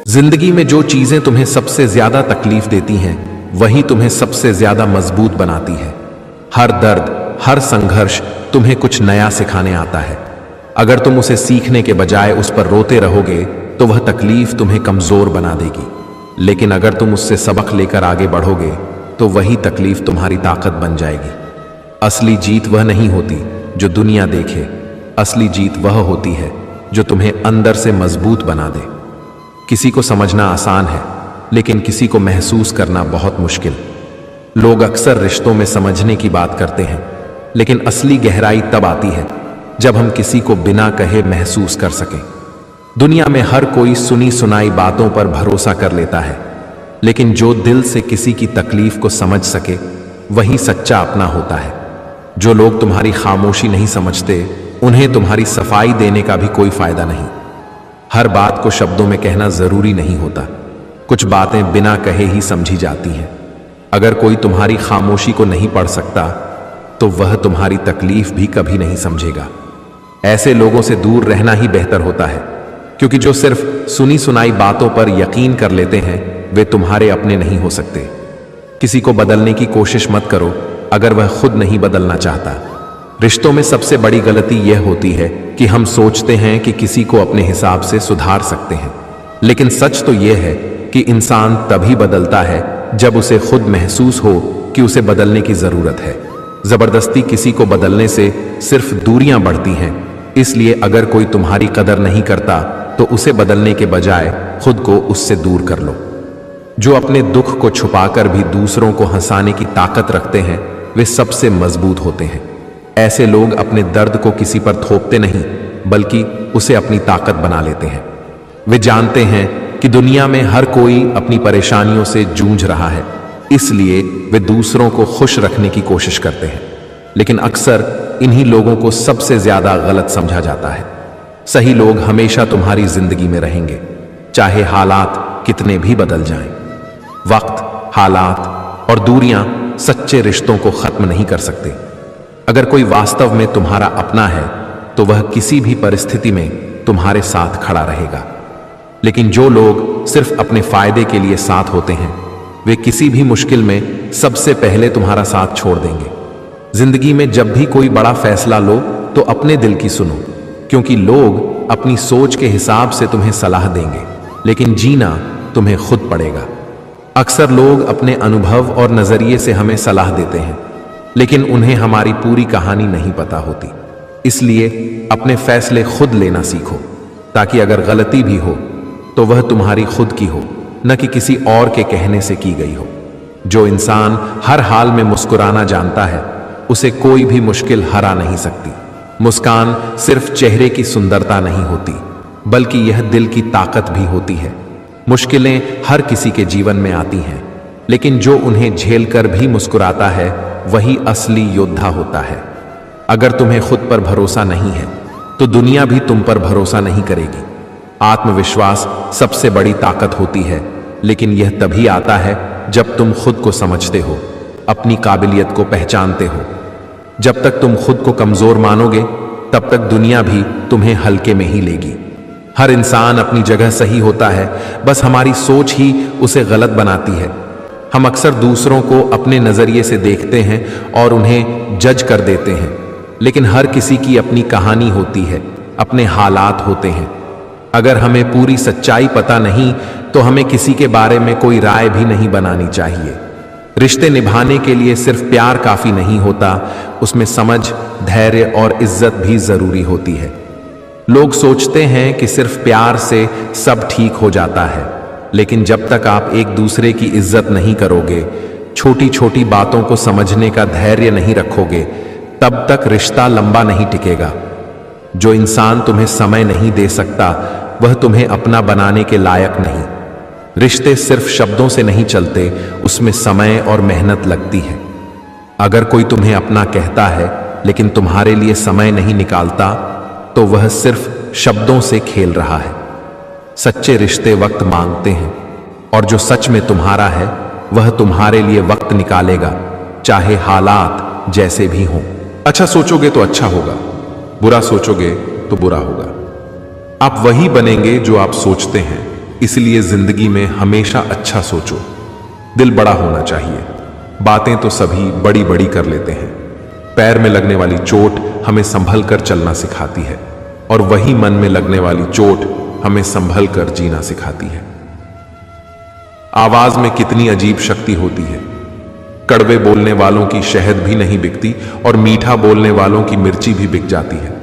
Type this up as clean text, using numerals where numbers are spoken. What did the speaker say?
जिंदगी में जो चीजें तुम्हें सबसे ज्यादा तकलीफ देती हैं वही तुम्हें सबसे ज्यादा मजबूत बनाती है। हर दर्द, हर संघर्ष तुम्हें कुछ नया सिखाने आता है। अगर तुम उसे सीखने के बजाय उस पर रोते रहोगे तो वह तकलीफ तुम्हें कमजोर बना देगी। लेकिन अगर तुम उससे सबक लेकर आगे बढ़ोगे तो वही तकलीफ तुम्हारी ताकत बन जाएगी। असली जीत वह नहीं होती जो दुनिया देखे, असली जीत वह होती है जो तुम्हें अंदर से मजबूत बना दे। किसी को समझना आसान है लेकिन किसी को महसूस करना बहुत मुश्किल। लोग अक्सर रिश्तों में समझने की बात करते हैं लेकिन असली गहराई तब आती है जब हम किसी को बिना कहे महसूस कर सकें। दुनिया में हर कोई सुनी सुनाई बातों पर भरोसा कर लेता है, लेकिन जो दिल से किसी की तकलीफ को समझ सके वही सच्चा अपना होता है। जो लोग तुम्हारी खामोशी नहीं समझते उन्हें तुम्हारी सफाई देने का भी कोई फायदा नहीं। हर बात को शब्दों में कहना जरूरी नहीं होता, कुछ बातें बिना कहे ही समझी जाती हैं। अगर कोई तुम्हारी खामोशी को नहीं पढ़ सकता तो वह तुम्हारी तकलीफ भी कभी नहीं समझेगा। ऐसे लोगों से दूर रहना ही बेहतर होता है, क्योंकि जो सिर्फ सुनी सुनाई बातों पर यकीन कर लेते हैं वे तुम्हारे अपने नहीं हो सकते। किसी को बदलने की कोशिश मत करो अगर वह खुद नहीं बदलना चाहता। रिश्तों में सबसे बड़ी गलती यह होती है कि हम सोचते हैं कि किसी को अपने हिसाब से सुधार सकते हैं, लेकिन सच तो यह है कि इंसान तभी बदलता है जब उसे खुद महसूस हो कि उसे बदलने की जरूरत है। जबरदस्ती किसी को बदलने से सिर्फ दूरियां बढ़ती हैं। इसलिए अगर कोई तुम्हारी कदर नहीं करता तो उसे बदलने के बजाय खुद को उससे दूर कर लो। जो अपने दुख को छुपाकर भी दूसरों को हंसाने की ताकत रखते हैं वे सबसे मजबूत होते हैं। ऐसे लोग अपने दर्द को किसी पर थोपते नहीं बल्कि उसे अपनी ताकत बना लेते हैं। वे जानते हैं कि दुनिया में हर कोई अपनी परेशानियों से जूझ रहा है, इसलिए वे दूसरों को खुश रखने की कोशिश करते हैं। लेकिन अक्सर इन्हीं लोगों को सबसे ज्यादा गलत समझा जाता है। सही लोग हमेशा तुम्हारी जिंदगी में रहेंगे, चाहे हालात कितने भी बदल जाएं। वक्त, हालात और दूरियां सच्चे रिश्तों को खत्म नहीं कर सकते। अगर कोई वास्तव में तुम्हारा अपना है तो वह किसी भी परिस्थिति में तुम्हारे साथ खड़ा रहेगा। लेकिन जो लोग सिर्फ अपने फायदे के लिए साथ होते हैं वे किसी भी मुश्किल में सबसे पहले तुम्हारा साथ छोड़ देंगे। जिंदगी में जब भी कोई बड़ा फैसला लो तो अपने दिल की सुनो, क्योंकि लोग अपनी सोच के हिसाब से तुम्हें सलाह देंगे लेकिन जीना तुम्हें खुद पड़ेगा। अक्सर लोग अपने अनुभव और नजरिए से हमें सलाह देते हैं लेकिन उन्हें हमारी पूरी कहानी नहीं पता होती। इसलिए अपने फैसले खुद लेना सीखो, ताकि अगर गलती भी हो तो वह तुम्हारी खुद की हो, न कि किसी और के कहने से की गई हो। जो इंसान हर हाल में मुस्कुराना जानता है उसे कोई भी मुश्किल हरा नहीं सकती। मुस्कान सिर्फ चेहरे की सुंदरता नहीं होती बल्कि यह दिल की ताकत भी होती है। मुश्किलें हर किसी के जीवन में आती हैं, लेकिन जो उन्हें झेलकर भी मुस्कुराता है वही असली योद्धा होता है। अगर तुम्हें खुद पर भरोसा नहीं है तो दुनिया भी तुम पर भरोसा नहीं करेगी। आत्मविश्वास सबसे बड़ी ताकत होती है, लेकिन यह तभी आता है जब तुम खुद को समझते हो, अपनी काबिलियत को पहचानते हो। जब तक तुम खुद को कमजोर मानोगे तब तक दुनिया भी तुम्हें हल्के में ही लेगी। हर इंसान अपनी जगह सही होता है, बस हमारी सोच ही उसे गलत बनाती है। हम अक्सर दूसरों को अपने नजरिए से देखते हैं और उन्हें जज कर देते हैं, लेकिन हर किसी की अपनी कहानी होती है, अपने हालात होते हैं। अगर हमें पूरी सच्चाई पता नहीं तो हमें किसी के बारे में कोई राय भी नहीं बनानी चाहिए। रिश्ते निभाने के लिए सिर्फ प्यार काफी नहीं होता, उसमें समझ, धैर्य और इज्जत भी जरूरी होती है। लोग सोचते हैं कि सिर्फ प्यार से सब ठीक हो जाता है, लेकिन जब तक आप एक दूसरे की इज्जत नहीं करोगे, छोटी छोटी बातों को समझने का धैर्य नहीं रखोगे, तब तक रिश्ता लंबा नहीं टिकेगा। जो इंसान तुम्हें समय नहीं दे सकता वह तुम्हें अपना बनाने के लायक नहीं। रिश्ते सिर्फ शब्दों से नहीं चलते, उसमें समय और मेहनत लगती है। अगर कोई तुम्हें अपना कहता है लेकिन तुम्हारे लिए समय नहीं निकालता तो वह सिर्फ शब्दों से खेल रहा है। सच्चे रिश्ते वक्त मांगते हैं और जो सच में तुम्हारा है वह तुम्हारे लिए वक्त निकालेगा, चाहे हालात जैसे भी हों। अच्छा सोचोगे तो अच्छा होगा, बुरा सोचोगे तो बुरा होगा। आप वही बनेंगे जो आप सोचते हैं, इसलिए जिंदगी में हमेशा अच्छा सोचो। दिल बड़ा होना चाहिए। बातें तो सभी बड़ी बड़ी कर लेते हैं। पैर में लगने वाली चोट हमें संभल कर चलना सिखाती है, और वही मन में लगने वाली चोट हमें संभल कर जीना सिखाती है। आवाज में कितनी अजीब शक्ति होती है। कड़वे बोलने वालों की शहद भी नहीं बिकती और मीठा बोलने वालों की मिर्ची भी बिक जाती है।